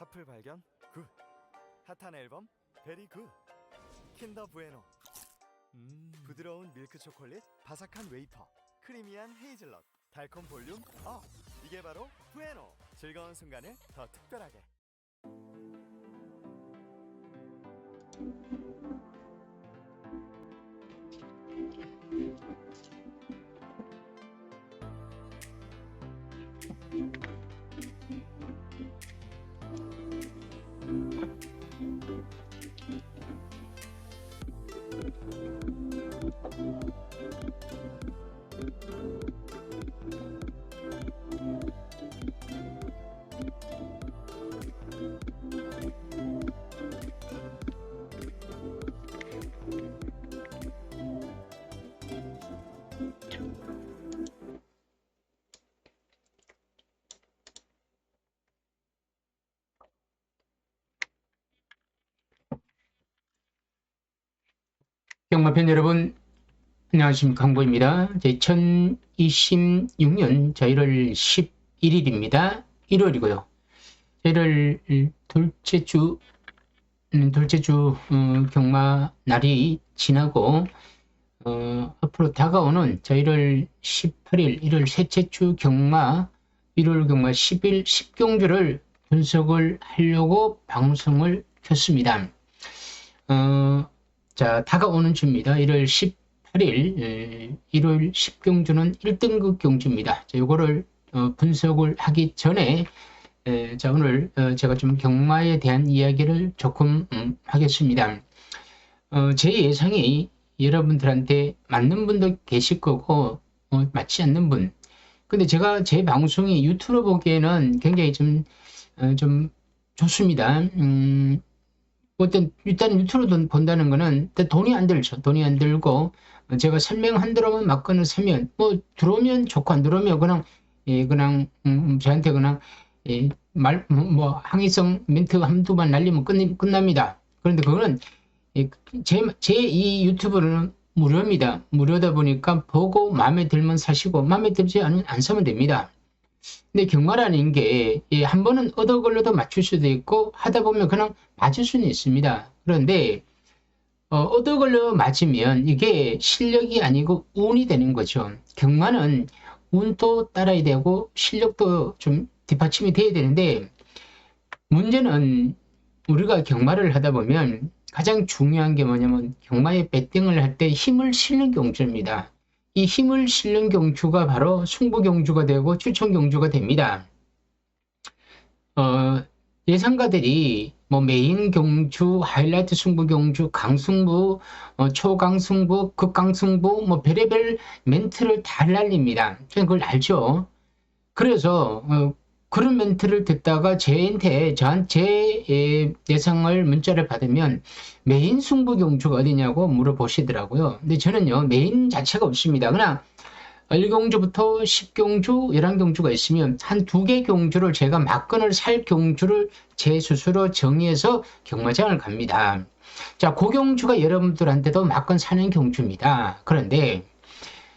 하플 발견 굿. 핫한 앨범 베리 굿. 킨더 부에노. 부드러운 밀크 초콜릿, 바삭한 웨이퍼, 크리미한 헤이즐넛, 달콤 볼륨 업. 이게 바로 부에노. 즐거운 순간을 더 특별하게. 영마편 여러분, 안녕하십니까. 강보입니다. 2026년 1월 11일입니다. 1월이고요. 1월 둘째 주 경마 날이 지나고 앞으로 다가오는 1월 18일 1월 셋째 주 경마 1월 경마 10일 10경주를 분석을 하려고 방송을 켰습니다. 자, 다가오는 주입니다. 1월 18일 1월 10경주는 1등급 경주입니다. 자, 요거를 분석을 하기 전에 자, 오늘 제가 좀 경마에 대한 이야기를 조금 하겠습니다. 제 예상이 여러분들한테 맞는 분도 계실 거고 맞지 않는 분. 근데 제가 제 방송이 유튜브 보기에는 굉장히 좀 좋습니다. 일단 유튜브로 본다는 거는 돈이 안 들죠. 돈이 안 들고 제가 설명한 대로만 맞거나 사면 뭐 들어오면 좋고 안 들어오면 그냥 저한테 그냥 항의성 멘트 한두 번 날리면 끝납니다. 그런데 그거는 제 이 유튜브는 무료입니다. 무료다 보니까 보고 마음에 들면 사시고 마음에 들지 않으면 안 사면 됩니다. 근데 경마라는 게 한 번은 얻어 걸려도 맞출 수도 있고 하다 보면 그냥 맞을 수는 있습니다. 그런데 얻어 걸려 맞으면 이게 실력이 아니고 운이 되는 거죠. 경마는 운도 따라야 되고 실력도 좀 뒷받침이 돼야 되는데 문제는 우리가 경마를 하다 보면 가장 중요한 게 뭐냐면 경마에 배팅을 할 때 힘을 실는 경주입니다. 이 힘을 실는 경주가 바로 승부 경주가 되고 추천 경주가 됩니다. 예상가들이 뭐 메인 경주, 하이라이트 승부 경주, 강승부, 초강승부, 극강승부, 뭐 별의별 멘트를 다 날립니다. 저는 그걸 알죠. 그래서 그런 멘트를 듣다가 제 예상을 문자를 받으면 메인 승부 경주가 어디냐고 물어보시더라고요. 근데 저는요, 메인 자체가 없습니다. 그냥 1경주부터 10경주, 11경주가 있으면 한 2개 경주를 제가 막건을 살 경주를 제 스스로 정의해서 경마장을 갑니다. 자, 그 경주가 여러분들한테도 막건 사는 경주입니다. 그런데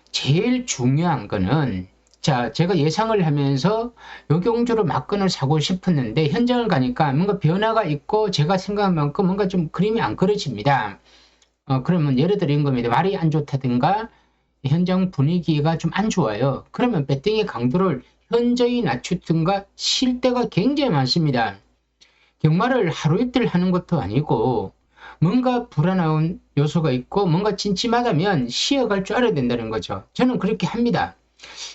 제일 중요한 거는 자, 제가 예상을 하면서 요 경주로 막건을 사고 싶었는데 현장을 가니까 뭔가 변화가 있고 제가 생각한 만큼 뭔가 좀 그림이 안 그려집니다. 그러면 예를 들어 이런 겁니다. 말이 안 좋다든가 현장 분위기가 좀 안 좋아요. 그러면 배팅의 강도를 현저히 낮추든가 쉴 때가 굉장히 많습니다. 경마를 하루 이틀 하는 것도 아니고 뭔가 불안한 요소가 있고 뭔가 찜찜하다면 쉬어갈 줄 알아야 된다는 거죠. 저는 그렇게 합니다.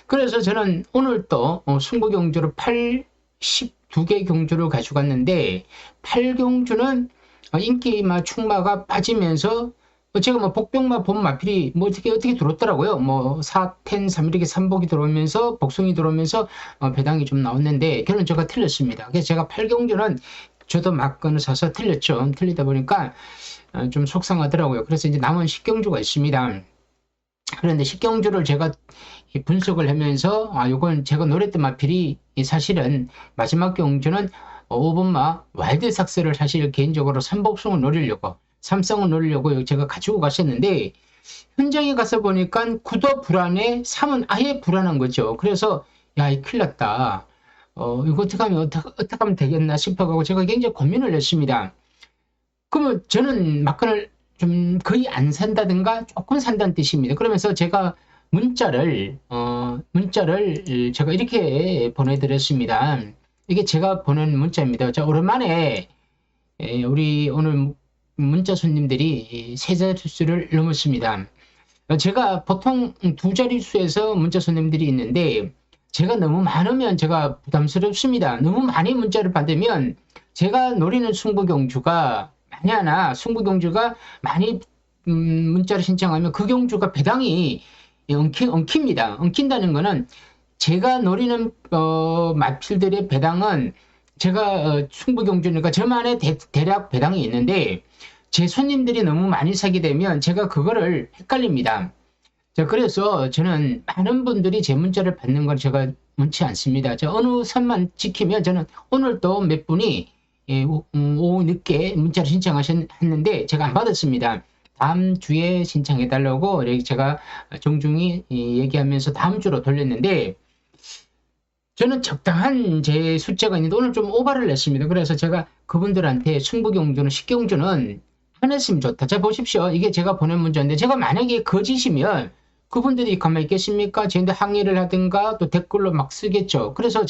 그래서 저는 오늘 또 승부 경주로 12개 경주를 가져갔는데 8경주는 인기마 충마가 빠지면서 제가 뭐 복병마 본 마필이 뭐 어떻게 들어왔더라고요. 뭐 4, 10, 3 이렇게 3복이 들어오면서 복숭이 들어오면서 배당이 좀 나왔는데 결론 제가 틀렸습니다. 그래서 제가 8경주는 저도 막건을 사서 틀렸죠. 틀리다 보니까 좀 속상하더라고요. 그래서 이제 남은 10경주가 있습니다. 그런데 10경주를 제가 분석을 하면서 요건 제가 노랬던 마필이 사실은 마지막 경주는 5번마 와일드삭스를 사실 개인적으로 3복승을 노리려고 3성을 노리려고 제가 가지고 갔었는데 현장에 가서 보니까 9도 불안해 3은 아예 불안한 거죠. 그래서 야, 이 큰일 났다. 이거 어떻게 하면 되겠나 싶어가지고 제가 굉장히 고민을 했습니다. 그러면 저는 막간을 좀 거의 안 산다든가 조금 산다는 뜻입니다. 그러면서 제가 문자를 제가 이렇게 보내드렸습니다. 이게 제가 보낸 문자입니다. 자, 오랜만에 우리 오늘 문자 손님들이 세 자릿수를 넘었습니다. 제가 보통 두 자릿수에서 문자 손님들이 있는데 제가 너무 많으면 제가 부담스럽습니다. 너무 많이 문자를 받으면 제가 노리는 승부경주가 승부경주가 많이 문자를 신청하면 그 경주가 배당이 엉킵니다. 엉킨다는 거는 제가 노리는 마필들의 배당은 제가 승부경주니까 저만의 대략 배당이 있는데 제 손님들이 너무 많이 사게 되면 제가 그거를 헷갈립니다. 자, 그래서 저는 많은 분들이 제 문자를 받는 걸 제가 원치 않습니다. 어느 선만 지키면 저는 오늘 또 몇 분이 오후 늦게 문자를 신청하셨는데 제가 안 받았습니다. 다음 주에 신청해달라고 제가 정중히 얘기하면서 다음 주로 돌렸는데 저는 적당한 제 숫자가 있는데 오늘 좀 오바를 냈습니다. 그래서 제가 그분들한테 승부경주는 식경주는 안 했으면 좋다. 자, 보십시오. 이게 제가 보낸 문자인데 제가 만약에 거짓이면 그분들이 가만히 있겠습니까? 저한테 항의를 하든가 또 댓글로 막 쓰겠죠. 그래서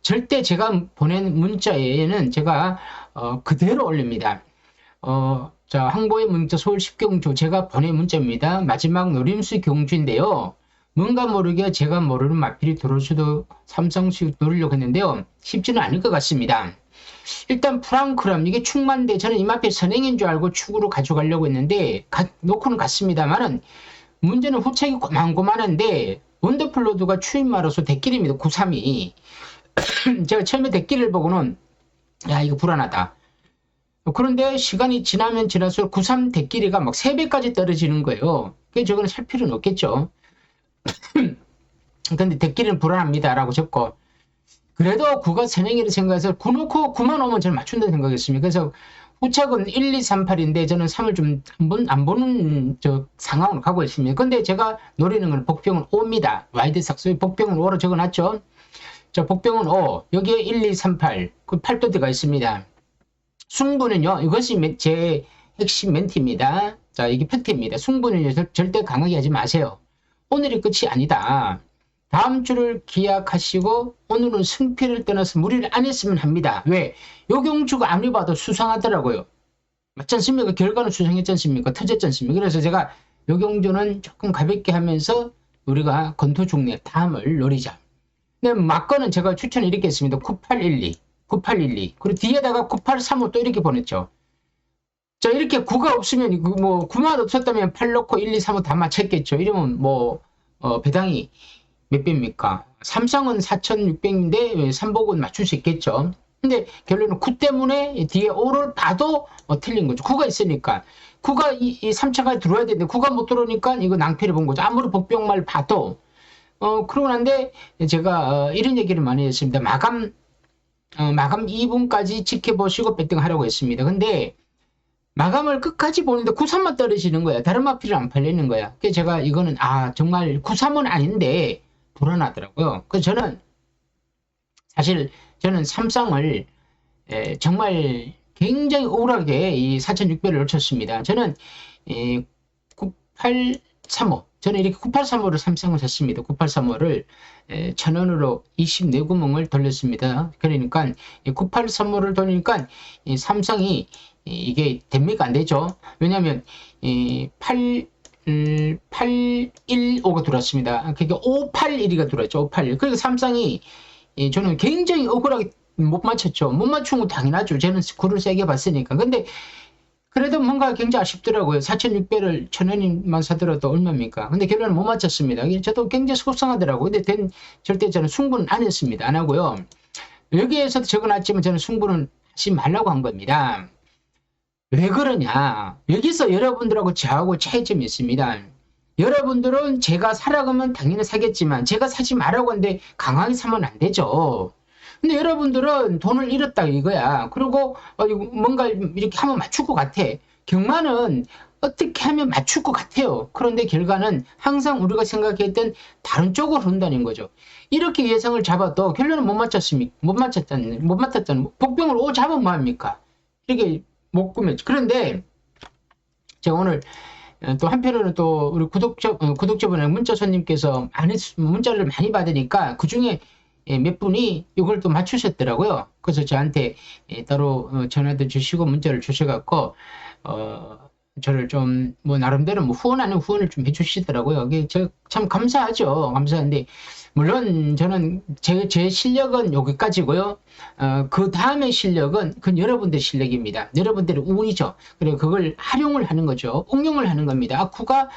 절대 제가 보낸 문자에는 제가 그대로 올립니다. 자, 항보의 문자 서울 10경주 제가 보낸 문자입니다. 마지막 노림수 경주인데요. 뭔가 모르게 제가 모르는 마필이 들어올 수도 삼성수육 노리려고 했는데요. 쉽지는 않을 것 같습니다. 일단 프랑크람 이게 축만데 저는 이 마필 선행인 줄 알고 축으로 가져가려고 했는데 놓고는 갔습니다만은 문제는 후책이 고만고만한데 원더플로드가 추임마로서 대길입니다. 932 제가 처음에 대길을 보고는 야 이거 불안하다. 그런데 시간이 지나면 지날수록 93 대길이가 막 3배까지 떨어지는 거예요. 그래서 저거는 살 필요는 없겠죠. 근데 대길은 불안합니다 라고 적고 그래도 9가 선행이를 생각해서 9 놓고 9만 오면 저는 맞춘다고 생각했습니다. 그래서 후착은 1, 2, 3, 8인데 저는 3을 좀 안 보는 상황으로 가고 있습니다. 근데 제가 노리는 건 복병은 5입니다. 와이드 삭스 복병은 5로 적어놨죠. 자, 복병은 5. 여기에 1, 2, 3, 8. 그 8도 들어가 있습니다. 승부는요. 이것이 제 핵심 멘트입니다. 자, 이게 팩트입니다. 승부는요. 절대 강하게 하지 마세요. 오늘이 끝이 아니다. 다음 주를 기약하시고 오늘은 승패를 떠나서 무리를 안 했으면 합니다. 왜? 요 경주가 아무리 봐도 수상하더라고요. 맞지 않습니까? 결과는 수상했지 않습니까? 터졌지 않습니까? 그래서 제가 요 경주는 조금 가볍게 하면서 우리가 건투중립 다음을 노리자. 근데 막건은 제가 추천을 이렇게 했습니다. 9812, 9812. 그리고 뒤에다가 9835 또 이렇게 보냈죠. 자, 이렇게 9가 없으면, 뭐, 9만 없었다면 8 넣고 1, 2, 3, 5 다 맞췄겠죠. 이러면 뭐, 배당이 몇 배입니까? 삼성은 4,600인데, 삼복은 맞출 수 있겠죠. 근데 결론은 9 때문에 뒤에 5를 봐도 틀린 거죠. 9가 있으니까. 9가 이 3차가 들어와야 되는데, 9가 못 들어오니까 이거 낭패를 본 거죠. 아무리 복병말 봐도. 그러고 난데, 제가, 이런 얘기를 많이 했습니다. 마감 2분까지 지켜보시고 배팅하라고 했습니다. 근데, 마감을 끝까지 보는데 93만 떨어지는 거야. 다른 마필은 안 팔리는 거야. 그래서 제가 이거는 정말 93은 아닌데 불안하더라고요. 그래서 저는 삼성을 정말 굉장히 억울하게 이 4,600을 놓쳤습니다. 저는 9835 저는 이렇게 9835를 삼성을 샀습니다. 9835를 1,000원으로 24구멍을 돌렸습니다. 그러니까 9835를 돌리니까 삼성이 이게 됩니까? 안 되죠. 왜냐하면 815가 들어왔습니다. 그러니까 581가 들어왔죠. 581. 그러니까 삼성이 저는 굉장히 억울하게 못 맞췄죠. 못 맞춘 건 당연하죠. 저는 구를 세게 봤으니까. 근데 그래도 뭔가 굉장히 아쉽더라고요. 4,600을 1,000원만 사더라도 얼마입니까? 근데 결론은 못 맞췄습니다. 저도 굉장히 속상하더라고요. 근데 절대 저는 승부는 안 했습니다. 안 하고요. 여기에서도 적어놨지만 저는 승부는 하지 말라고 한 겁니다. 왜 그러냐? 여기서 여러분들하고 저하고 차이점이 있습니다. 여러분들은 제가 사라고 하면 당연히 사겠지만 제가 사지 말라고 하는데 강하게 사면 안 되죠. 근데 여러분들은 돈을 잃었다 이거야. 그리고 뭔가 이렇게 하면 맞출 것 같아. 경마는 어떻게 하면 맞출 것 같아요. 그런데 결과는 항상 우리가 생각했던 다른 쪽으로 흐른다는 거죠. 이렇게 예상을 잡아도 결론은 못 맞췄습니까? 못 맞췄잖아요. 복병을 잡으면 뭐합니까? 이렇게 못 꾸몄죠. 그런데 제가 오늘 또 한편으로는 또 우리 구독자분의 문자 손님께서 문자를 많이 받으니까 그 중에 몇 분이 이걸 또 맞추셨더라고요. 그래서 저한테 따로 전화도 주시고 문자를 주셔갖고 저를 좀 뭐 나름대로 뭐 후원 아닌 후원을 좀 해주시더라고요. 이게 저 참 감사하죠. 감사한데 물론 저는 제 실력은 여기까지고요. 그 다음의 실력은 그건 여러분들 실력입니다. 여러분들의 운이죠. 그리고 그걸 활용을 하는 거죠. 응용을 하는 겁니다. 아쿠가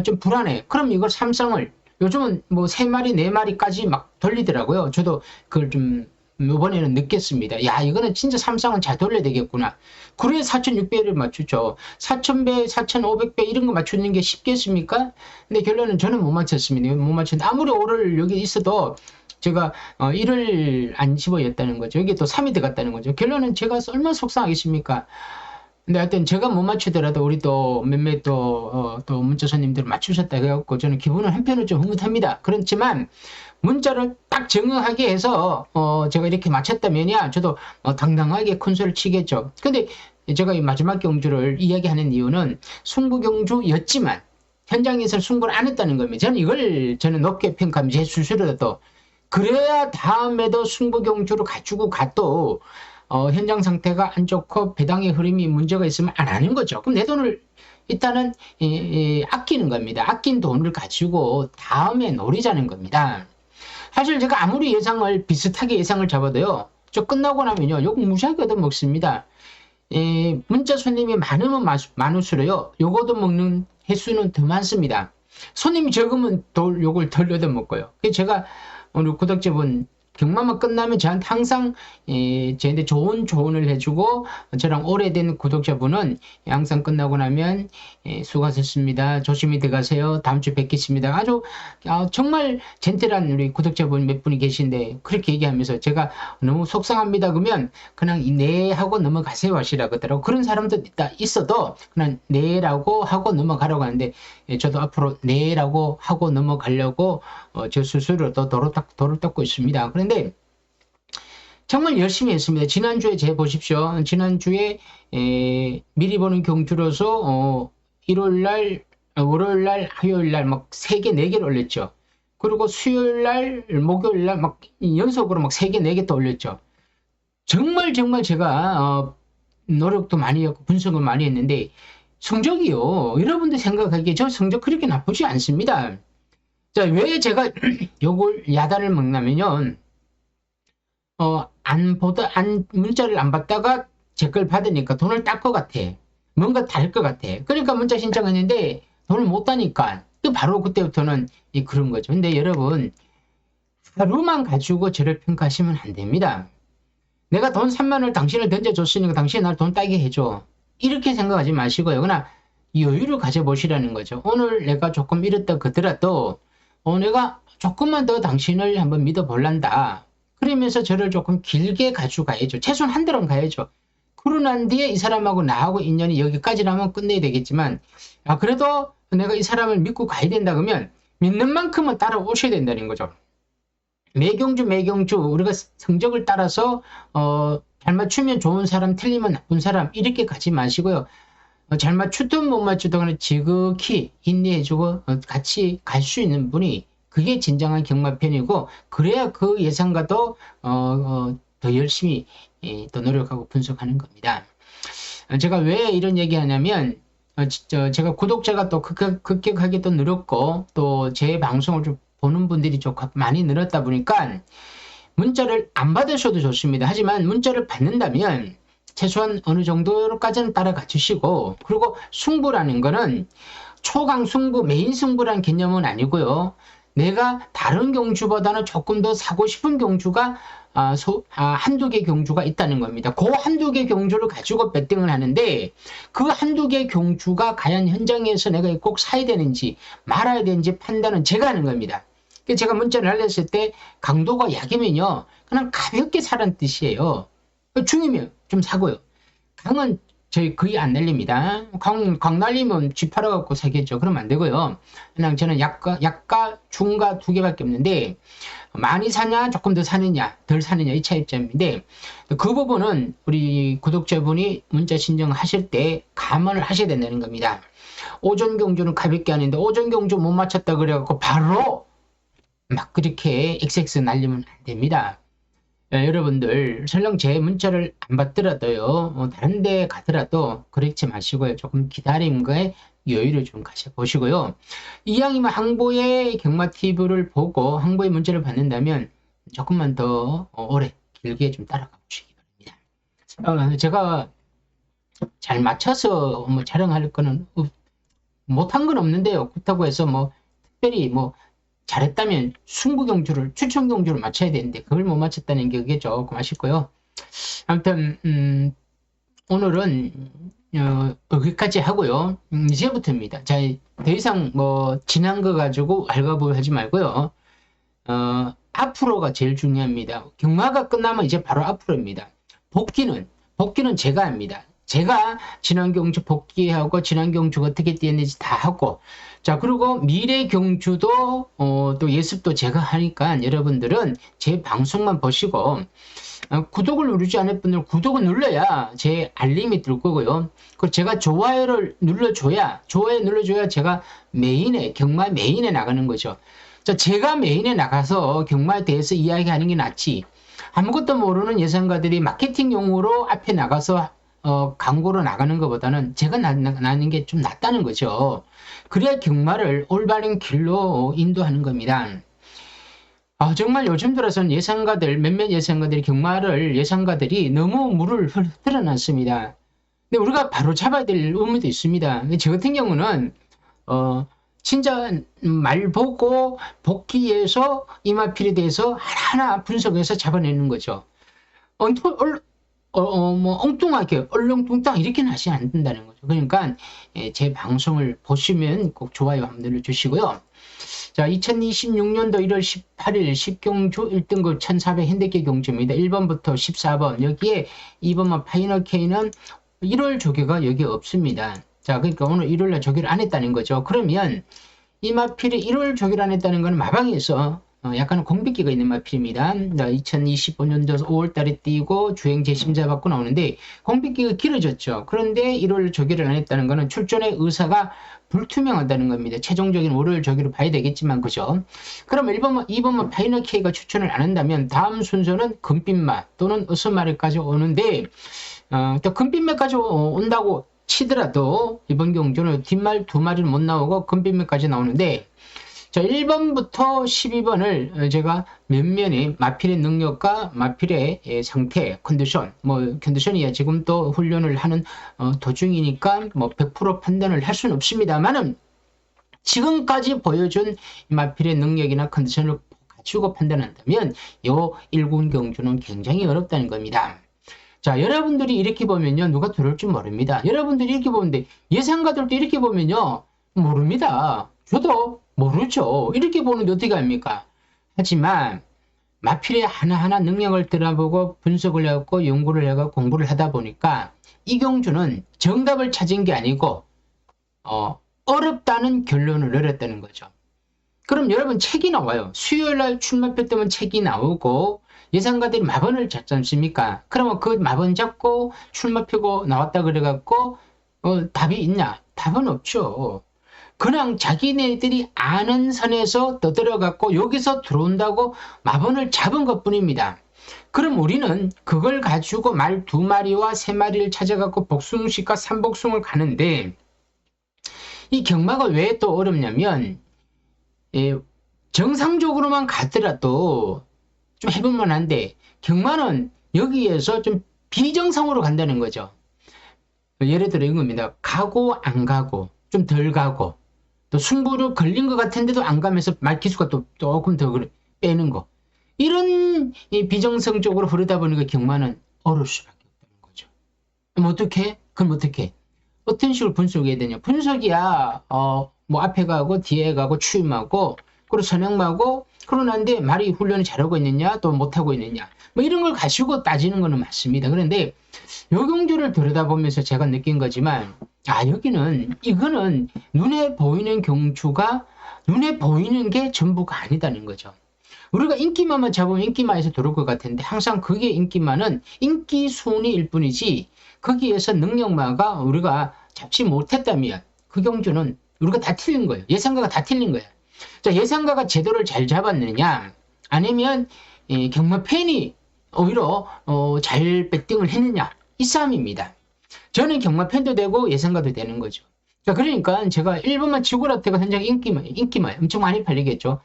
좀 불안해. 그럼 이걸 삼성을 요즘은 뭐 3마리, 4마리까지 막 돌리더라고요. 저도 그걸 좀 이번에는 느꼈습니다. 야, 이거는 진짜 삼성은 잘 돌려야 되겠구나. 그래야 4,600배를 맞추죠. 4,000배, 4,500배 이런 거 맞추는 게 쉽겠습니까? 근데 결론은 저는 못 맞췄습니다. 못 맞췄는데 아무리 오를 여기 있어도 제가 1을 안 집어였다는 거죠. 여기 또 3이 들어갔다는 거죠. 결론은 제가 얼마나 속상하겠습니까? 근데 하여튼 제가 못 맞추더라도 우리 또 몇몇 또 문자 손님들 맞추셨다 해갖고 저는 기분은 한편으로 좀 흐뭇합니다. 그렇지만 문자를 딱 정확하게 해서 제가 이렇게 맞췄다면야 저도 당당하게 큰 소리를 치겠죠. 근데 제가 이 마지막 경주를 이야기하는 이유는 승부 경주였지만 현장에서 승부를 안 했다는 겁니다. 저는 높게 평가합니다. 제 스스로도. 그래야 다음에도 승부 경주를 가지고 가도 현장 상태가 안 좋고 배당의 흐름이 문제가 있으면 안 하는 거죠. 그럼 내 돈을 일단은 아끼는 겁니다. 아낀 돈을 가지고 다음에 노리자는 겁니다. 사실 제가 아무리 비슷하게 예상을 잡아도요, 저 끝나고 나면요, 욕 무시하게 얻어먹습니다. 문자 손님이 많으면 많을수록요, 욕 얻어먹는 횟수는 더 많습니다. 손님이 적으면 욕을 덜 얻어먹고요. 그래서 제가 오늘 구독자분 경마만 끝나면 저한테 항상 저한테 좋은 조언을 해주고 저랑 오래된 구독자분은 항상 끝나고 나면 수고하셨습니다. 조심히 들어가세요. 다음 주 뵙겠습니다. 아주 정말 젠틀한 우리 구독자분 몇 분이 계신데 그렇게 얘기하면서 제가 너무 속상합니다. 그러면 그냥 네 하고 넘어가세요 하시라고 하더라고. 그런 사람도 있어도 그냥 네라고 하고 넘어가라고 하는데 저도 앞으로 네라고 하고 넘어가려고 저 스스로 또 도를 닦고 있습니다. 그런데 정말 열심히 했습니다. 지난주에 보십시오. 지난주에 미리 보는 경주로서 일요일날, 월요일날, 화요일날 막 3개, 4개를 올렸죠. 그리고 수요일날, 목요일날 막 연속으로 막 3개, 4개 또 올렸죠. 정말 제가 노력도 많이 했고 분석을 많이 했는데 성적이요. 여러분들 생각하기에 저 성적 그렇게 나쁘지 않습니다. 자, 왜 제가 요걸 야단을 먹냐면요. 문자를 안 받다가 제 걸 받으니까 돈을 딸 것 같아. 뭔가 다를 것 같아. 그러니까 문자 신청했는데 돈을 못 따니까 바로 그때부터는 그런 거죠. 근데 여러분, 하루만 가지고 저를 평가하시면 안 됩니다. 내가 돈 3만 원을 당신을 던져줬으니까 당신이 날 돈 따게 해줘. 이렇게 생각하지 마시고요. 그러나 여유를 가져보시라는 거죠. 오늘 내가 조금 이렇다 그더라도 내가 조금만 더 당신을 한번 믿어볼란다. 그러면서 저를 조금 길게 가지고 가야죠. 최소한 한 달은 가야죠. 그러고 난 뒤에 이 사람하고 나하고 인연이 여기까지라면 끝내야 되겠지만 그래도 내가 이 사람을 믿고 가야 된다 그러면 믿는 만큼은 따라오셔야 된다는 거죠. 매경주 우리가 성적을 따라서 잘 맞추면 좋은 사람 틀리면 나쁜 사람 이렇게 가지 마시고요. 잘 맞추든 못 맞추든 지극히 인내해주고 같이 갈 수 있는 분이 그게 진정한 경마편이고 그래야 그 예상과도 더 열심히 또 노력하고 분석하는 겁니다. 제가 왜 이런 얘기 하냐면 제가 구독자가 또 급격하게 또 늘었고 또 제 방송을 좀 보는 분들이 좀 많이 늘었다 보니까 문자를 안 받으셔도 좋습니다. 하지만 문자를 받는다면 최소한 어느 정도까지는 따라가 주시고 그리고 승부라는 거는 초강 승부, 메인 승부라는 개념은 아니고요. 내가 다른 경주보다는 조금 더 사고 싶은 경주가 한두 개 경주가 있다는 겁니다. 그 한두 개 경주를 가지고 배팅을 하는데 그 한두 개 경주가 과연 현장에서 내가 꼭 사야 되는지 말아야 되는지 판단은 제가 하는 겁니다. 제가 문자를 날렸을 때 강도가 약이면요 그냥 가볍게 사라는 뜻이에요. 중이면 좀 사고요. 강은 저희 거의 안 날립니다. 광 날리면 쥐 팔아갖고 사겠죠. 그러면 안 되고요. 그냥 저는 약가, 중가 두 개밖에 없는데, 많이 사냐, 조금 더 사느냐, 덜 사느냐, 이 차이점인데, 그 부분은 우리 구독자분이 문자 신청하실 때 감안을 하셔야 된다는 겁니다. 오전 경주는 가볍게 하는데, 오전 경주 못 맞췄다 그래갖고 바로 막 그렇게 XX 날리면 안 됩니다. 여러분들 설령 제 문자를 안 받더라도요, 다른 데 가더라도 그렇지 마시고요. 조금 기다림과의 여유를 좀 가져보시고요. 이왕이면 항보의 경마TV를 보고 항보의 문자를 받는다면 조금만 더 오래 길게 좀 따라가 보시기 바랍니다. 제가 잘 맞춰서 뭐 촬영할 거는 못한 건 없는데요. 그렇다고 해서 뭐 특별히 뭐 잘했다면 승부경주를 추천경주를 맞춰야 되는데 그걸 못 맞췄다는 게 그게 조금 아쉽고요. 아무튼 오늘은 여기까지 하고요. 이제부터입니다. 자, 더 이상 뭐 지난 거 가지고 알가부하지 말고요. 앞으로가 제일 중요합니다. 경마가 끝나면 이제 바로 앞으로입니다. 복귀는 제가 합니다. 제가 지난 경주 복귀하고 지난 경주가 어떻게 뛰었는지 다 하고, 자, 그리고 미래 경주도 또 예습도 제가 하니까 여러분들은 제 방송만 보시고 구독을 누르지 않을 분들 구독을 눌러야 제 알림이 뜰 거고요. 그리고 제가 좋아요 눌러줘야 제가 경마 메인에 나가는 거죠. 자, 제가 메인에 나가서 경마에 대해서 이야기하는 게 낫지, 아무것도 모르는 예상가들이 마케팅용으로 앞에 나가서 광고로 나가는 것보다는 제가 나는 게 좀 낫다는 거죠. 그래야 경마를 올바른 길로 인도하는 겁니다. 정말 요즘 들어서는 몇몇 예상가들이 예상가들이 너무 물을 흘러놨습니다. 근데 우리가 바로 잡아야 될 의무도 있습니다. 저 같은 경우는 진짜 말 보고 복귀해서 이마필에 대해서 하나하나 분석해서 잡아내는 거죠. 엉뚱하게 얼렁뚱땅 이렇게는 하시면 안 된다는 거죠. 그러니까 제 방송을 보시면 꼭 좋아요 한번 눌러주시고요. 자, 2026년도 1월 18일 10경주 1등급 1400 핸드캡 경주입니다. 1번부터 14번, 여기에 2번만 파이널 K는 1월 조교가 여기 없습니다. 자, 그러니까 오늘 1월날 조교를 안 했다는 거죠. 그러면 이 마필이 1월 조교를 안 했다는 건 마방에서 약간 공백기가 있는 마필입니다. 2025년도 5월달에 뛰고 주행 재심자 받고 나오는데 공백기가 길어졌죠. 그런데 1월 조교를 안 했다는 것은 출전의 의사가 불투명하다는 겁니다. 최종적인 월요일 조교를 봐야 되겠지만, 그죠? 그럼 1번만, 2번만 파이널 K가 추천을 안 한다면 다음 순서는 금빛마 또는 어스마리까지 오는데, 또 금빛마까지 온다고 치더라도 이번 경주는 뒷말 두 마리는 못 나오고 금빛마까지 나오는데, 자, 1번부터 12번을 제가 면면의 마필의 능력과 마필의 상태, 컨디션, 컨디션이야 지금 또 훈련을 하는 도중이니까 100% 판단을 할 수는 없습니다만은 지금까지 보여준 마필의 능력이나 컨디션을 가지고 판단한다면 요 1군 경주는 굉장히 어렵다는 겁니다. 자, 여러분들이 이렇게 보면요, 누가 들어올지 모릅니다. 여러분들이 이렇게 보는데 예상가들도 이렇게 보면요, 모릅니다. 저도 모르죠. 이렇게 보는데 어떻게 합니까? 하지만 마필의 하나하나 능력을 들어보고 분석을 해갖고 연구를 해갖고 공부를 하다 보니까 이 경주는 정답을 찾은 게 아니고 어렵다는 결론을 내렸다는 거죠. 그럼 여러분 책이 나와요. 수요일날 출마표 때문에 책이 나오고 예상가들이 마번을 잡지 않습니까? 그러면 그 마번 잡고 출마표가 나왔다 그래갖고 답이 있냐? 답은 없죠. 그냥 자기네들이 아는 선에서 떠들어갖고 여기서 들어온다고 마번을 잡은 것 뿐입니다. 그럼 우리는 그걸 가지고 말 2마리와 3마리를 찾아갖고 복숭식과 삼복숭을 가는데, 이 경마가 왜 또 어렵냐면 정상적으로만 가더라도 좀 해볼만 한데 경마는 여기에서 좀 비정상으로 간다는 거죠. 예를 들어 이겁니다. 가고 안 가고 좀 덜 가고 또 승부로 걸린 것 같은데도 안 가면서 말기수가 또 조금 더 빼는 거, 이런 비정상적으로 흐르다 보니까 경마는 어려울 수밖에 없다는 거죠. 그럼 어떻게 어떤 식으로 분석해야 되냐? 분석이야 앞에 가고 뒤에 가고 추임하고 그리고 선행하고 그러는데 말이 훈련을 잘하고 있느냐 또 못하고 있느냐 이런 걸 가지고 따지는 거는 맞습니다. 그런데 요 경주를 들여다보면서 제가 느낀 거지만, 이거는 눈에 보이는 경주가 눈에 보이는 게 전부가 아니다는 거죠. 우리가 인기만만 잡으면 인기만에서 들어올 것 같은데, 항상 그게 인기만은 인기 순위일 뿐이지, 거기에서 능력마가 우리가 잡지 못했다면 그 경주는 우리가 다 틀린 거예요. 예상가가 다 틀린 거예요. 자, 예상가가 제도를 잘 잡았느냐, 아니면 경마팬이 오히려 잘 배팅을 했느냐, 이 싸움입니다. 저는 경마팬도 되고 예상가도 되는 거죠. 자, 그러니까 제가 1번만 지구라떼가 현장 인기만 엄청 많이 팔리겠죠.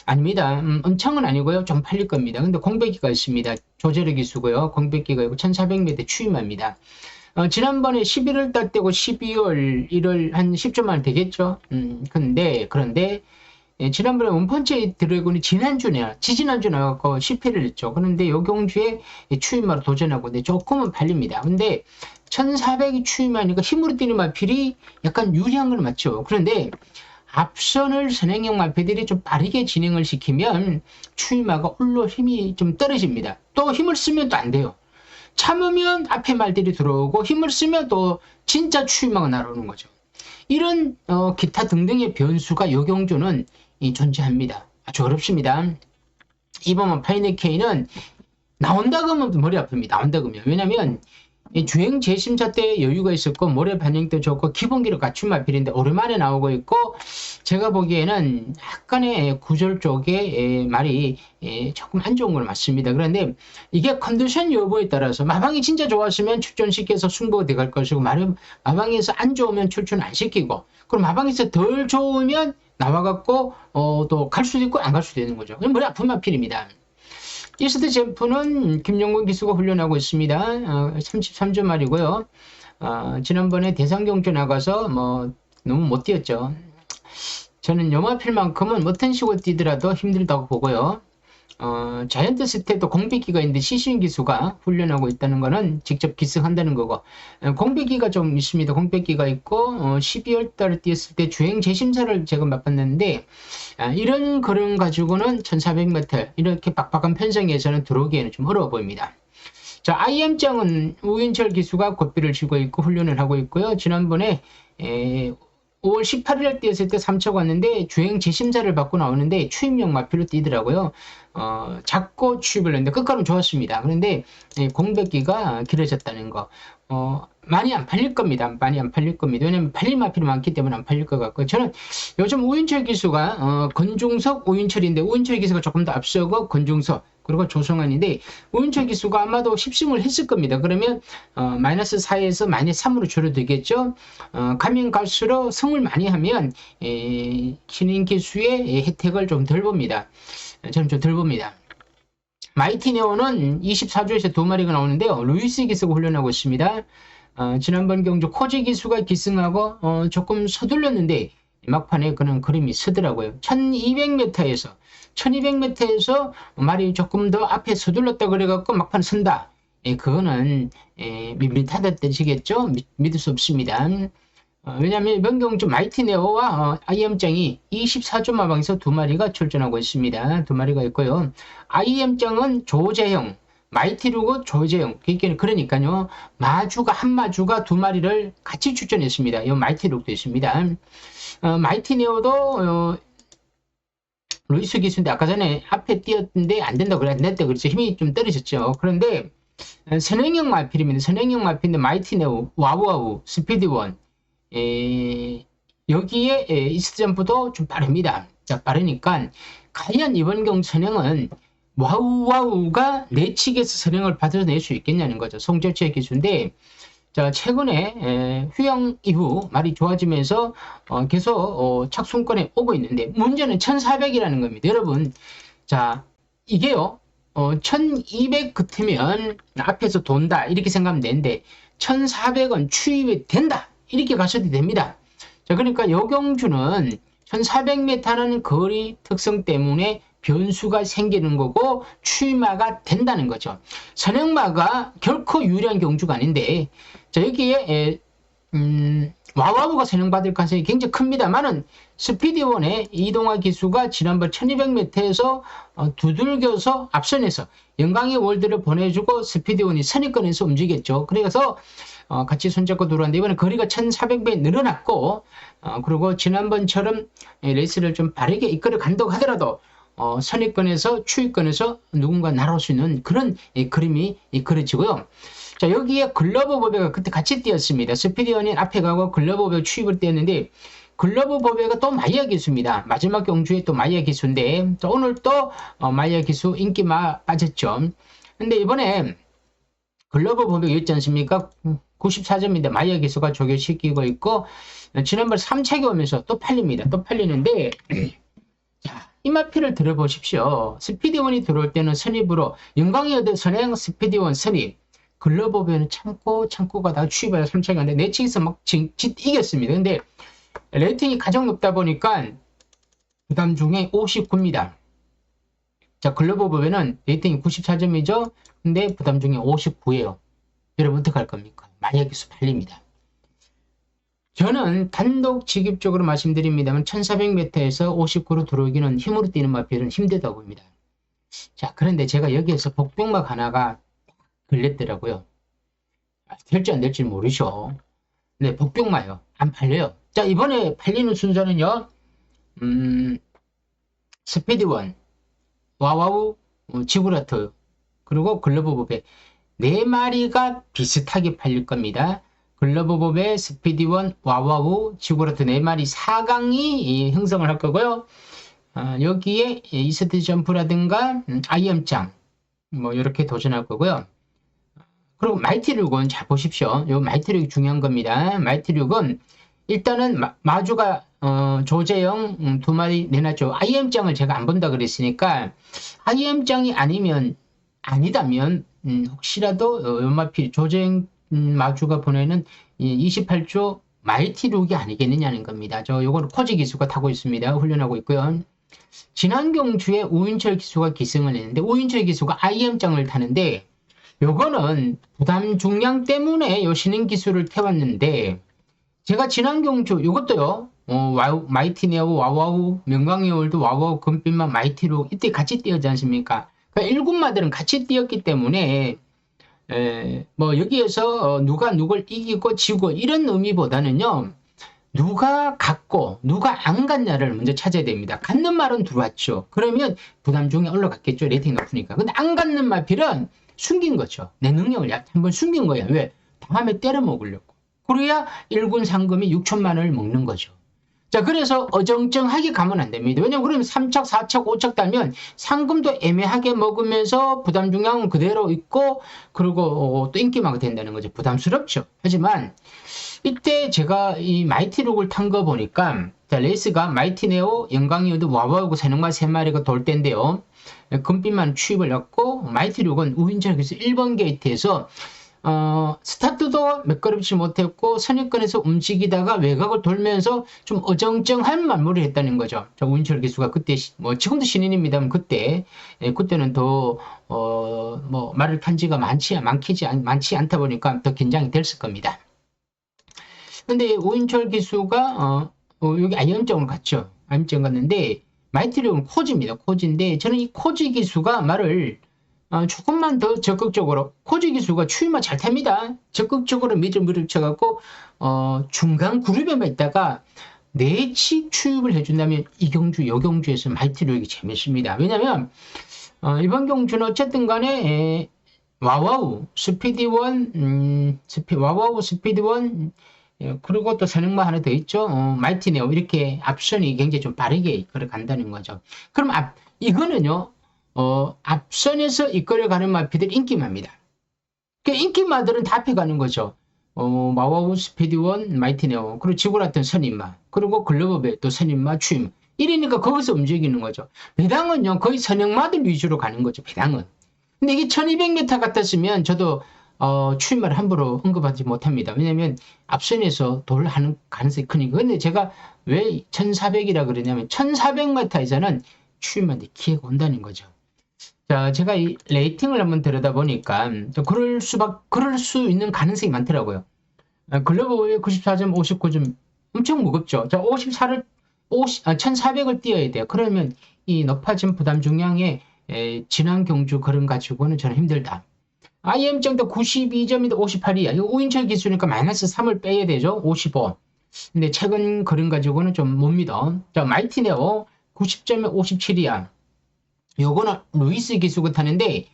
아닙니다. 엄청은 아니고요. 좀 팔릴 겁니다. 근데 공백기가 있습니다. 조제력 기수고요. 공백기가 있고 1400m 추임합니다. 지난번에 11월 달 때고 12월 1월 한 10조 만 되겠죠. 그런데 지난번에 원펀치 드래곤이 지지난주 나와서 10회를 했죠. 그런데 요 경주에 추임마로 도전하고 근데 조금은 팔립니다. 근데 1400이 추임하니까 힘으로 뛰는 마필이 약간 유리한 건 맞죠. 그런데 앞선을 선행형 마필들이 좀 빠르게 진행을 시키면 추임마가 홀로 힘이 좀 떨어집니다. 또 힘을 쓰면 또 안 돼요. 참으면 앞에 말들이 들어오고 힘을 쓰면 또 진짜 추임마가 날아오는 거죠. 이런 기타 등등의 변수가 요 경주는 존재합니다. 아주 어렵습니다. 이번만 파이네케이는 나온다 그러면 머리 아픕니다. 나온다 그러면. 왜냐면 주행 재심사 때 여유가 있었고 모래 반영도 좋고 기본기를 갖춘 마필인데 오랜만에 나오고 있고, 제가 보기에는 약간의 구절 쪽에 말이 조금 안 좋은 건 맞습니다. 그런데 이게 컨디션 여부에 따라서 마방이 진짜 좋았으면 출전시켜서 승부가 돼갈 것이고, 마방에서 안 좋으면 출전 안 시키고, 그럼 마방에서 덜 좋으면 나와갖고 또 갈 수도 있고 안 갈 수도 있는 거죠. 머리 아픈 마필입니다. 1세트 젠프는 김영곤 기수가 훈련하고 있습니다. 33점 말이고요. 지난번에 대상경주 나가서 너무 못 뛰었죠. 저는 요마필만큼은 어떤 식으로 뛰더라도 힘들다고 보고요. 자이언트 스텝도 공백기가 있는데 시신 기수가 훈련하고 있다는 거는 직접 기승한다는 거고, 공백기가 좀 있습니다. 공백기가 있고 12월 달에 뛰었을 때 주행 재심사를 제가 맛봤는데, 이런 그런 가지고는 1400m 이렇게 빡빡한 편성에서는 들어오기에는 좀 어려워 보입니다. 자, IM장은 우인철 기수가 고삐를 쥐고 있고 훈련을 하고 있고요. 지난번에 5월 18일 뛰었을 때 3차 갔는데 주행 재심사를 받고 나오는데 추임용 마필로 뛰더라고요. 작고 추입을 했는데 끝까지는 좋았습니다. 그런데 공백기가 길어졌다는 거. 많이 안 팔릴 겁니다. 많이 안 팔릴 겁니다. 왜냐면 팔릴 마필이 많기 때문에 안 팔릴 것 같고, 저는 요즘 우인철 기수가 권중석, 우인철인데 우인철 기수가 조금 더 앞서고 권중석 그리고 조성환인데, 우인철 기수가 아마도 10승을 했을 겁니다. 그러면 마이너스 4에서 마이너스 3으로 줄어들겠죠. 가면 갈수록 승을 많이 하면 신인 기수의 혜택을 좀 덜 봅니다. 저는 좀 덜 봅니다. 마이티 네오는 24조에서 2마리가 나오는데요. 루이스 기수가 훈련하고 있습니다. 지난번 경주 코지 기수가 기승하고 조금 서둘렀는데 막판에 그런 그림이 서더라고요. 1200m에서 말이 조금 더 앞에 서둘렀다 그래갖고 막판 선다. 그거는 밋밋하다 뜻이겠죠. 믿을 수 없습니다. 왜냐하면 이번 경주 마이티 네오와 IM장이 24조 마방에서 2마리가 출전하고 있습니다. 2마리가 있고요. IM장은 조재형, 마이티루고 조재형. 그러니까요, 한 마주가 2마리를 같이 출전했습니다. 이 마이티룩도 있습니다. 마이티 네오도 루이스 기수인데 아까 전에 앞에 뛰었는데 안 된다고 그랬는데 그래서 힘이 좀 떨어졌죠. 그런데 선행형 마필입니다. 선행형 마필인데 마이티 네오, 와우와우, 스피드원, 여기에 이스트점프도 좀 빠릅니다. 자, 빠르니까 과연 이번 경주 선행은 와우와우가 내측에서 선행을 받아낼 수 있겠냐는 거죠. 송철치의 기수인데, 자, 최근에 휴양 이후 말이 좋아지면서 계속 착순권에 오고 있는데, 문제는 1400이라는 겁니다. 여러분, 자, 이게요 1200 같으면 앞에서 돈다 이렇게 생각하면 되는데 1400은 추입이 된다 이렇게 가셔도 됩니다. 자, 그러니까 요 경주는 1400m라는 거리 특성 때문에 변수가 생기는 거고 추임마가 된다는 거죠. 선행마가 결코 유리한 경주가 아닌데, 자, 여기에 와와우가 선행받을 가능성이 굉장히 큽니다만은 스피디원의 이동화 기수가 지난번 1200m에서 두들겨서 앞선에서 영광의 월드를 보내주고 스피디원이 선입권에서 움직였죠. 그래서 같이 손잡고 들어왔는데 이번에 거리가 1400배 늘어났고 그리고 지난번처럼 레이스를 좀 빠르게 이끌어 간다고 하더라도 선입권에서 추위권에서 누군가 날아올 수 있는 그런 그림이 그려지고요. 자, 여기에 글러브 보배가 그때 같이 뛰었습니다. 스피디언이 앞에 가고 글러브 보배 추입을 뛰었는데 글러브 보배가 또 마이야 기수입니다. 마지막 경주에 또 마이야 기수인데 또 오늘 또 마이야 기수 인기 빠졌죠. 근데 이번에 글러브 보배가 있지 않습니까? 94점인데 마이야 기수가 조교시키고 있고 지난번 3차기 오면서 또 팔립니다. 또 팔리는데 자, 이마피를 들어보십시오. 스피디원이 들어올 때는 선입으로 영광이 얻은 선행 스피디원 선입 글러브 보배는 참고 가다가 추입하다 3차기 하는데 내치기에서 막 이겼습니다. 근데 레이팅이 가장 높다 보니까 부담 중에 59입니다. 자, 글러브 보배는 레이팅이 94점이죠. 근데 부담 중에 59예요. 여러분 어떡할 겁니까? 만약 기수 팔립니다. 저는 단독 직입적으로 말씀드립니다만 1400m에서 59로 들어오기는 힘으로 뛰는 마필은 힘들다고 봅니다. 자, 그런데 제가 여기에서 복병막 하나가 걸렸더라고요. 될지 안 될지 모르죠. 네, 복병마요. 안 팔려요. 자, 이번에 팔리는 순서는요. 스피디원, 와와우, 지구라트, 그리고 글러브 보배 4마리가 비슷하게 팔릴 겁니다. 글러브 보배, 스피디원, 와와우, 지구라트 4마리 4강이 형성을 할 거고요. 여기에 이세트 점프라든가 IM장 뭐 이렇게 도전할 거고요. 그리고 마이티륙은 잘 보십시오. 요 마이티륙이 중요한 겁니다. 마이티륙은 일단은 마주가 조재영 2마리 내놨죠. IM장을 제가 안 본다 그랬으니까 IM장이 아니다면 혹시라도 연마필 조재영 마주가 보내는 28조 마이티륙이 아니겠느냐는 겁니다. 요거는 코지 기수가 타고 있습니다. 훈련하고 있고요. 지난 경주에 우인철 기수가 기승을 했는데 우인철 기수가 IM장을 타는데 요거는 부담 중량 때문에 요 신인 기수를 태웠는데 제가 지난 경주 요것도요 마이티 네오 와와우 명광의 월드 와와우 금빛만 마이티로 이때 같이 뛰었지 않습니까? 그러니까 1군마들은 같이 뛰었기 때문에 뭐 여기에서 누가 누굴 이기고 지고 이런 의미보다는요 누가 갔고 누가 안 갔냐를 먼저 찾아야 됩니다. 갔는 말은 들어왔죠. 그러면 부담 중에 올라갔겠죠. 레이팅이 높으니까. 근데 안 갔는 말필은 숨긴 거죠. 내 능력을 한번 숨긴 거야. 왜? 다음에 때려 먹으려고. 그래야 1군 상금이 6천만 원을 먹는 거죠. 자, 그래서 어정쩡하게 가면 안 됩니다. 왜냐면 그러면 3척, 4척, 5척 달면 상금도 애매하게 먹으면서 부담 중량은 그대로 있고 그리고 또 인기마가 된다는 거죠. 부담스럽죠. 하지만 이때 제가 이 마이티룩을 탄 거 보니까 자, 레이스가 마이티네오, 영광이어도 와와우고 새능마 3마리가 돌 때인데요. 금빛만 추입을 했고 마이티룩은 우인철에서 1번 게이트에서 스타트도 몇 걸음씩 못했고 선입권에서 움직이다가 외곽을 돌면서 좀 어정쩡한 마무리를 했다는 거죠. 우인철 기수가 그때 뭐 지금도 신인입니다만 그때는 더 뭐 말을 탄 지가 많지 않다 보니까 더 긴장이 됐을 겁니다. 근데 우인철 기수가 여기 IM장으로 갔죠. IM장 갔는데 마이티력은 코지입니다. 코지인데 저는 이 코지 기수가 말을 조금만 더 적극적으로 코지 기수가 추임만 잘 탑니다. 적극적으로 밀어붙여갖고 중간 그룹에만 있다가 내치 추입을 해준다면 이 경주 여경주에서 마이티력이 재밌습니다. 왜냐면 이번 경주는 어쨌든 간에 와와우 스피디원 와와우 스피디원 그리고 또 선행마 하나 더 있죠. 마이티네오 이렇게 앞선이 굉장히 좀 빠르게 걸어간다는 거죠. 그럼 이거는요. 앞선에서 이끌어가는 마피들 인기마입니다. 그러니까 인기마들은 다 앞에 가는 거죠. 마와우 스피디원 마이티네오 그리고 지구라튼 선임마 그리고 글로벌 또 선임마 추임 이러니까 거기서 움직이는 거죠. 배당은요 거의 선행마들 위주로 가는 거죠. 배당은. 근데 이게 1200m 같았으면 저도 추임말을 함부로 언급하지 못합니다. 왜냐면 앞선에서 돌하는 가능성이 크니까. 근데 제가 왜 1400이라 그러냐면 1400m에서는 추임말이 기회가 온다는 거죠. 자, 제가 이 레이팅을 한번 들여다보니까 그럴 수 있는 가능성이 많더라고요. 글로벌 94점, 59점 엄청 무겁죠. 자, 54를 1400을 띄어야 돼요. 그러면 이 높아진 부담 중량의 지난 경주 그런 가지고는 저는 힘들다. IM증도 92점인데 58이야. 이거 우인철 기수니까 마이너스 3을 빼야 되죠. 55. 근데 최근 그림 가지고는 좀 못 믿어. 자, 마이티네오 90점에 57이야. 요거는 루이스 기수가 타는데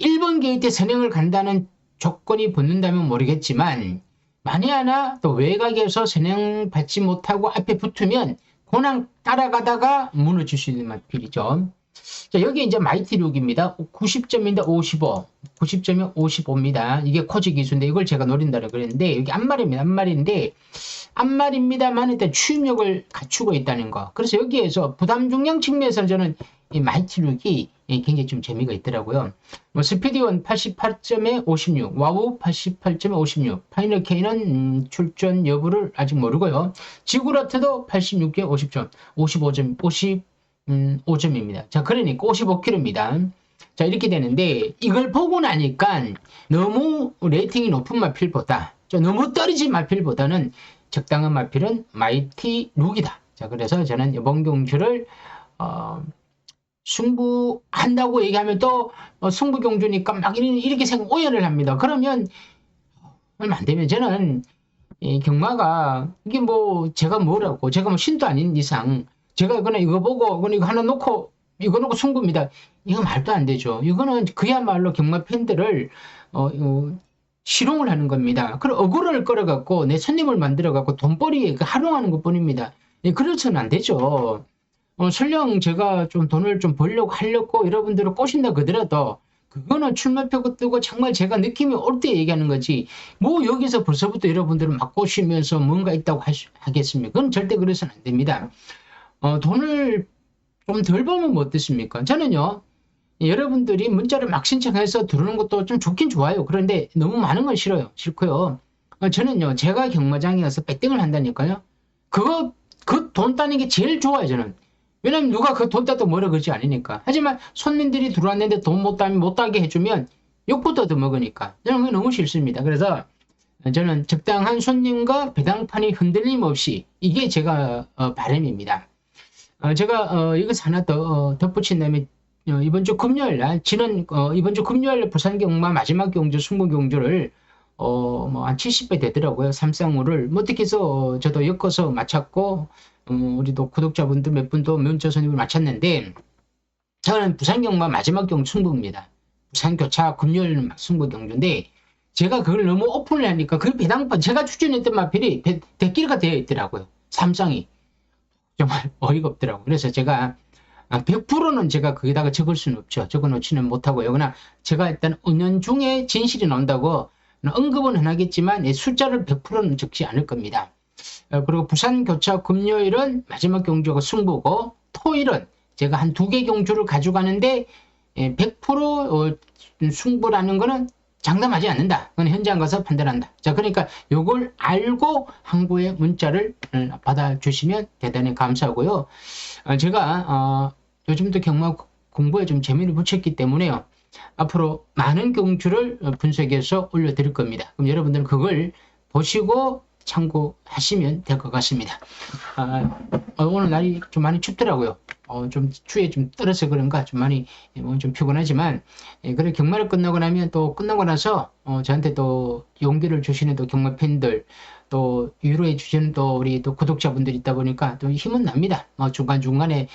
1번 게이트 선행을 간다는 조건이 붙는다면 모르겠지만 만에 하나 또 외곽에서 선행 받지 못하고 앞에 붙으면 그냥 따라가다가 무너질 수 있는 마필이죠. 자, 여기 이제 마이티 룩입니다. 90점인데 55. 90점이 55입니다. 이게 코지 기수인데 이걸 제가 노린다고 그랬는데 여기 앞말입니다. 앞말인데 앞말입니다만 일단 추임력을 갖추고 있다는 거. 그래서 여기에서 부담 중량 측면에서 저는 이 마이티 룩이 굉장히 좀 재미가 있더라고요. 뭐 스피디원 88점에 56, 와우 88점에 56, 파이널 K는 출전 여부를 아직 모르고요. 지구라트도 86에 50점, 55점, 55점입니다. 자, 그러니까 55km입니다. 자, 이렇게 되는데 이걸 보고 나니까 너무 레이팅이 높은 마필보다 너무 떨어진 마필보다는 적당한 마필은 마이티 룩이다. 자, 그래서 저는 이번 경주를 승부한다고 얘기하면 또 승부 경주니까 막 이렇게 생각 오해를 합니다. 그러면 얼마 안 되면 저는 이 경마가 이게 뭐 제가 뭐라고 제가 뭐 신도 아닌 이상 제가 그냥 이거 보고 그냥 이거 하나 놓고 이거 놓고 승부입니다. 이거 말도 안 되죠. 이거는 그야말로 경마 팬들을 실용을 하는 겁니다. 그리고 어그로를 끌어갖고 내 손님을 만들어갖고 돈벌이에 활용하는 것뿐입니다. 그렇게는 안 되죠. 설령 제가 좀 돈을 좀 벌려고 하려고 여러분들을 꼬신다 그러더라도 그거는 출마표가 뜨고 정말 제가 느낌이 올 때 얘기하는 거지 뭐 여기서 벌써부터 여러분들을 막 꼬시면서 뭔가 있다고 하겠습니까? 그건 절대 그래서는 안 됩니다. 돈을 좀 덜 벌면 뭐 어떻습니까? 저는요 여러분들이 문자를 막 신청해서 들어오는 것도 좀 좋긴 좋아요. 그런데 너무 많은 건 싫어요. 싫고요. 저는요 제가 경마장에 가서 배팅을 한다니까요. 그 돈 따는 게 제일 좋아요. 저는. 왜냐면 누가 그 돈 따도 뭐라 그러지 않으니까. 하지만 손님들이 들어왔는데 돈 못 따면 못 따게 해주면 욕부터 얻어먹으니까. 저는 그게 너무 싫습니다. 그래서 저는 적당한 손님과 배당판이 흔들림 없이 이게 제가 바람입니다. 제가 이것 하나 더 덧붙인 다음에 이번 주 금요일 날 이번 주 금요일 날 부산 경마 마지막 경주 승부 경주를 뭐 한 70배 되더라고요. 삼쌍우를 뭐 어떻게 해서 저도 엮어서 맞췄고 우리도 구독자분들 몇 분도 면접 선임을 마쳤는데 저는 부산 경마 마지막 경주 승부입니다. 부산 교차 금요일 승부 경주인데 제가 그걸 너무 오픈을 하니까 그 배당판 제가 추천했던 마필이 대끼리가 되어 있더라고요. 삼쌍이 정말 어이가 없더라고요. 그래서 제가 100%는 제가 거기다가 적을 수는 없죠. 적어놓지는 못하고요. 그러나 제가 일단 은연중에 진실이 나온다고 언급은 안 하겠지만 숫자를 100%는 적지 않을 겁니다. 그리고 부산 교차 금요일은 마지막 경주가 승부고 토일은 제가 한 2개 경주를 가져가는데 100% 승부라는 거는 장담하지 않는다. 그건 현장 가서 판단한다. 자, 그러니까 요걸 알고 항구의 문자를 받아주시면 대단히 감사하고요. 제가 요즘도 경마 공부에 좀 재미를 붙였기 때문에요. 앞으로 많은 경주를 분석해서 올려드릴 겁니다. 그럼 여러분들은 그걸 보시고 참고하시면 될 것 같습니다. 오늘 날이 좀 많이 춥더라고요. 좀 추위에 좀 떨어서 그런가 좀 많이 좀 피곤하지만 그래 경마를 끝나고 나면 또 끝나고 나서 저한테 또 용기를 주시는 또 경마 팬들 또 위로해 주시는 또 우리 또 구독자분들이 있다 보니까 또 힘은 납니다. 중간중간에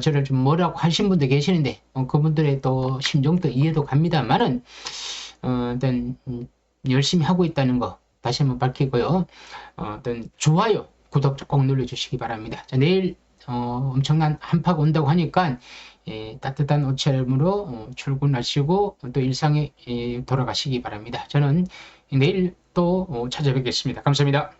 저를 좀 뭐라고 하신 분도 계시는데 그분들의 또 심정도 이해도 갑니다만은 일단 열심히 하고 있다는 거 다시 한번 밝히고요. 어떤 좋아요, 구독 꼭 눌러주시기 바랍니다. 자, 내일 엄청난 한파가 온다고 하니까 따뜻한 옷차림으로 출근하시고 또 일상에 돌아가시기 바랍니다. 저는 내일 또 찾아뵙겠습니다. 감사합니다.